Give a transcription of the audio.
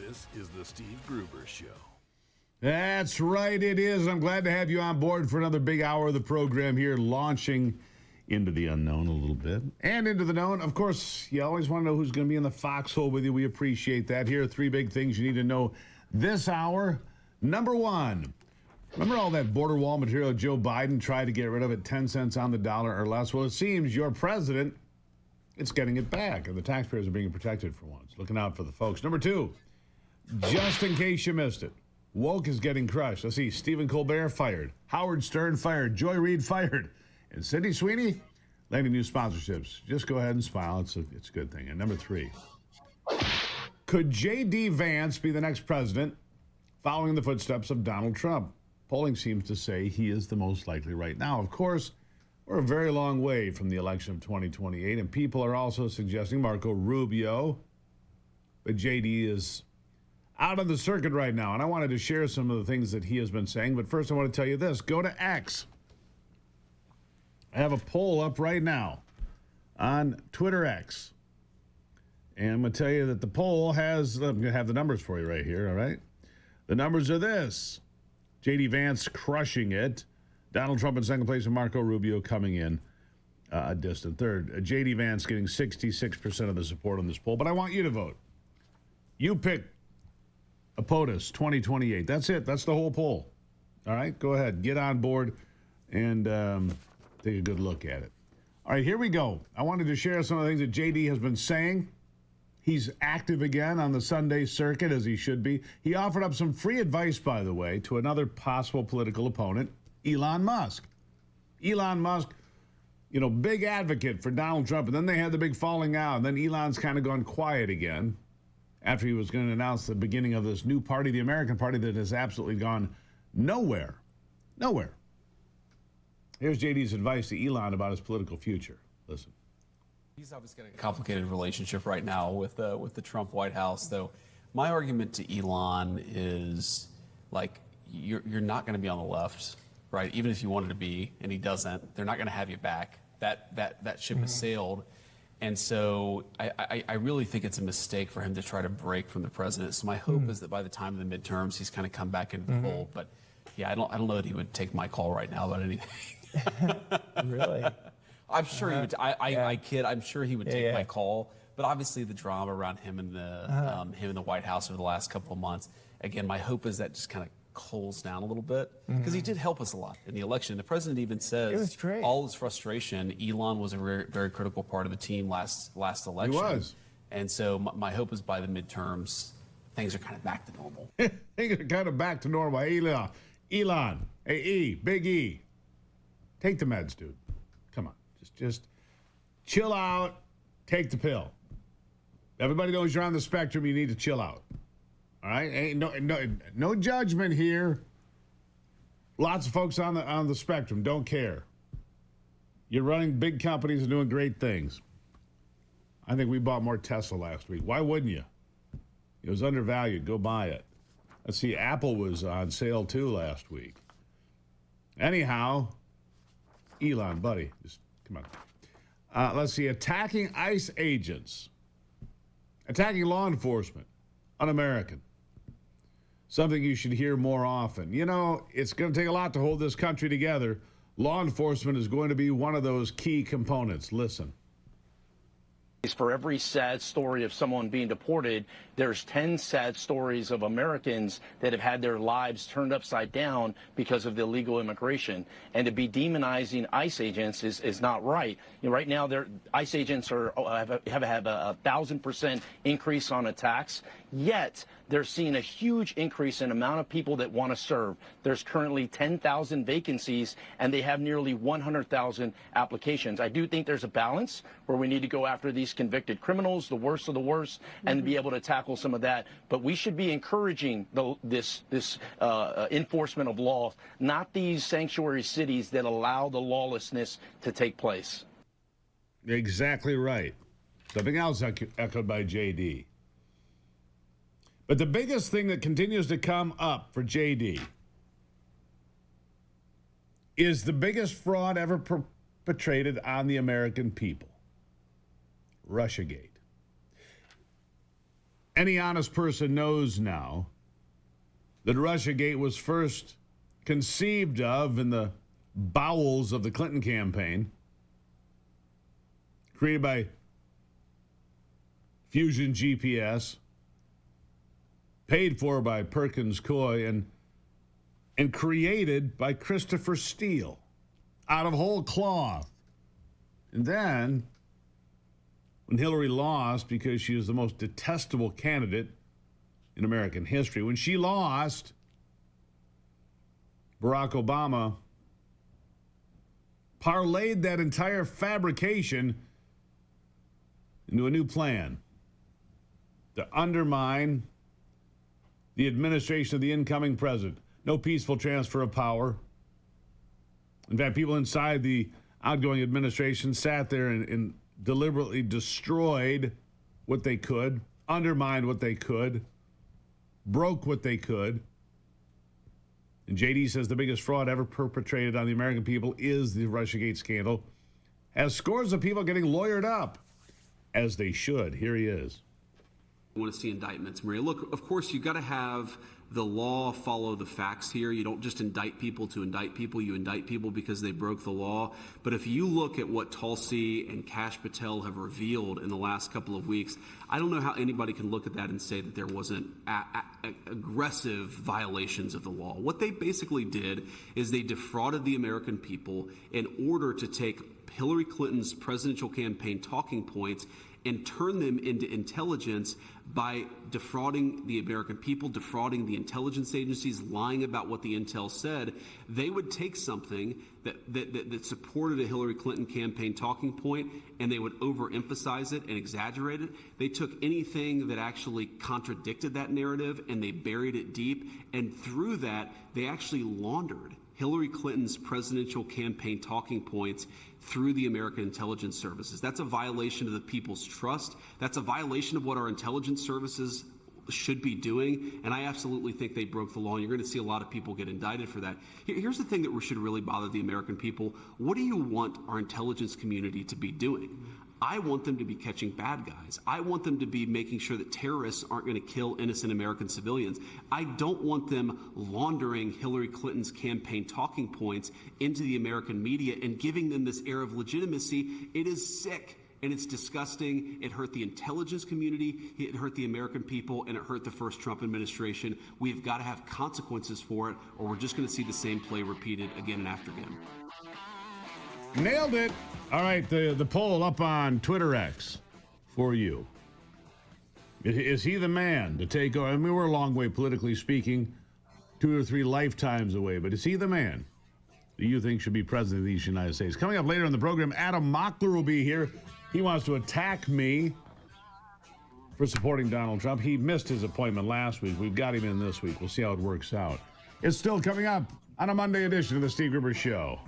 This is the Steve Gruber Show. That's right, it is. I'm glad to have you on board for another big hour of the program here, launching into the unknown a little bit and into the known. Of course, you always want to know who's going to be in the foxhole with you. We appreciate that. Here are three big things you need to know this hour. Number one, remember all that border wall material Joe Biden tried to get rid of at 10 cents on the dollar or less? Well, it seems your president is getting it back, and the taxpayers are being protected for once. Looking out for the folks. Number two, just in case you missed it, woke is getting crushed. Let's see, Stephen Colbert fired, Howard Stern fired, Joy Reid fired, and Cindy Sweeney landing new sponsorships. Just go ahead and smile. It's a good thing. And number three, could JD Vance be the next president following the footsteps of Donald Trump? Polling seems to say he is the most likely right now. Of course, we're a very long way from the election of 2028, and people are also suggesting Marco Rubio, but JD is out on the circuit right now, and I wanted to share some of the things that he has been saying. But first, I want to tell you this. Go to X. I have a poll up right now on Twitter X. And I'm going to tell you that the poll has, I'm going to have the numbers for you right here, all right? The numbers are this. JD Vance crushing it. Donald Trump in second place and Marco Rubio coming in a distant third. JD Vance getting 66% of the support on this poll. But I want you to vote. You pick a POTUS 2028. That's it. That's the whole poll. All right? Go ahead. Get on board and take a good look at it. All right, here we go. I wanted to share some of the things that JD has been saying. He's active again on the Sunday circuit, as he should be. He offered up some free advice, by the way, to another possible political opponent, Elon Musk. Elon Musk, you know, big advocate for Donald Trump, and then they had the big falling out, and then Elon's kind of gone quiet again after he was going to announce the beginning of this new party, the American Party, that has absolutely gone nowhere. Nowhere. Here's JD's advice to Elon about his political future. Listen. He's obviously got a complicated relationship right now with the Trump White House, though. My argument to Elon is, like, you're not going to be on the left, right? Even if you wanted to be, and he doesn't, they're not going to have you back. That ship has sailed. And so I really think it's a mistake for him to try to break from the president. So my hope is that by the time of the midterms, he's kind of come back into the fold. But yeah, I don't know that he would take my call right now about anything. Really? I'm sure he would. I kid. I'm sure he would take my call. But obviously, the drama around him and the White House over the last couple of months. Again, my hope is that just kind of cools down a little bit, because he did help us a lot in the election. The president even says all his frustration, Elon was a very, very critical part of the team last election. He was. And so my hope is by the midterms, things are kind of back to normal. Things are kind of back to normal. Hey, Elon, hey, Big E, take the meds, dude. Come on, just chill out, take the pill. Everybody knows you're on the spectrum. You need to chill out. All right, ain't no judgment here. Lots of folks on the spectrum don't care. You're running big companies and doing great things. I think we bought more Tesla last week. Why wouldn't you? It was undervalued. Go buy it. Let's see, Apple was on sale too last week. Anyhow, Elon, buddy, just come on. Let's see, attacking ICE agents, attacking law enforcement, un-American. Something you should hear more often. You know, it's going to take a lot to hold this country together. Law enforcement is going to be one of those key components. Listen. For every sad story of someone being deported, there's 10 sad stories of Americans that have had their lives turned upside down because of the illegal immigration. And to be demonizing ICE agents is not right. You know, right now, ICE agents have a 1,000% increase on attacks. Yet they're seeing a huge increase in amount of people that want to serve. There's currently 10,000 vacancies, and they have nearly 100,000 applications. I do think there's a balance where we need to go after these convicted criminals, the worst of the worst, and be able to tackle some of that. But we should be encouraging this enforcement of law, not these sanctuary cities that allow the lawlessness to take place. Exactly right. Something else echoed by JD. But the biggest thing that continues to come up for JD is the biggest fraud ever perpetrated on the American people. Russiagate. Any honest person knows now that Russiagate was first conceived of in the bowels of the Clinton campaign, created by Fusion GPS, paid for by Perkins Coie, and created by Christopher Steele out of whole cloth. And then, when Hillary lost, because she was the most detestable candidate in American history, when she lost, Barack Obama parlayed that entire fabrication into a new plan to undermine the administration of the incoming president. No peaceful transfer of power. In fact, people inside the outgoing administration sat there and deliberately destroyed what they could, undermined what they could, broke what they could. And JD says the biggest fraud ever perpetrated on the American people is the Russiagate scandal, as scores of people getting lawyered up, as they should. Here he is. I want to see indictments, Maria. Look, of course, you've got to have the law follow the facts here. You don't just indict people to indict people. You indict people because they broke the law. But if you look at what Tulsi and Kash Patel have revealed in the last couple of weeks, I don't know how anybody can look at that and say that there wasn't aggressive violations of the law. What they basically did is they defrauded the American people in order to take Hillary Clinton's presidential campaign talking points and turn them into intelligence by defrauding the American people, defrauding the intelligence agencies, lying about what the intel said. They would take something that supported a Hillary Clinton campaign talking point, and they would overemphasize it and exaggerate it. They took anything that actually contradicted that narrative and they buried it deep, and through that, they actually laundered Hillary Clinton's presidential campaign talking points through the American intelligence services. That's a violation of the people's trust. That's a violation of what our intelligence services should be doing, and I absolutely think they broke the law, and you're going to see a lot of people get indicted for that. Here's the thing that should really bother the American people. What do you want our intelligence community to be doing? I want them to be catching bad guys. I want them to be making sure that terrorists aren't going to kill innocent American civilians. I don't want them laundering Hillary Clinton's campaign talking points into the American media and giving them this air of legitimacy. It is sick and it's disgusting. It hurt the intelligence community, it hurt the American people, and it hurt the first Trump administration. We've got to have consequences for it, or we're just going to see the same play repeated again and after again. Nailed it. All right, the poll up on Twitter X for you. Is he the man to take over? I mean, we're a long way, politically speaking, 2 or 3 lifetimes away, but is he the man that you think should be president of the United States? Coming up later in the program, Adam Mockler will be here. He wants to attack me for supporting Donald Trump. He missed his appointment last week. We've got him in this week. We'll see how it works out. It's still coming up on a Monday edition of the Steve Gruber Show.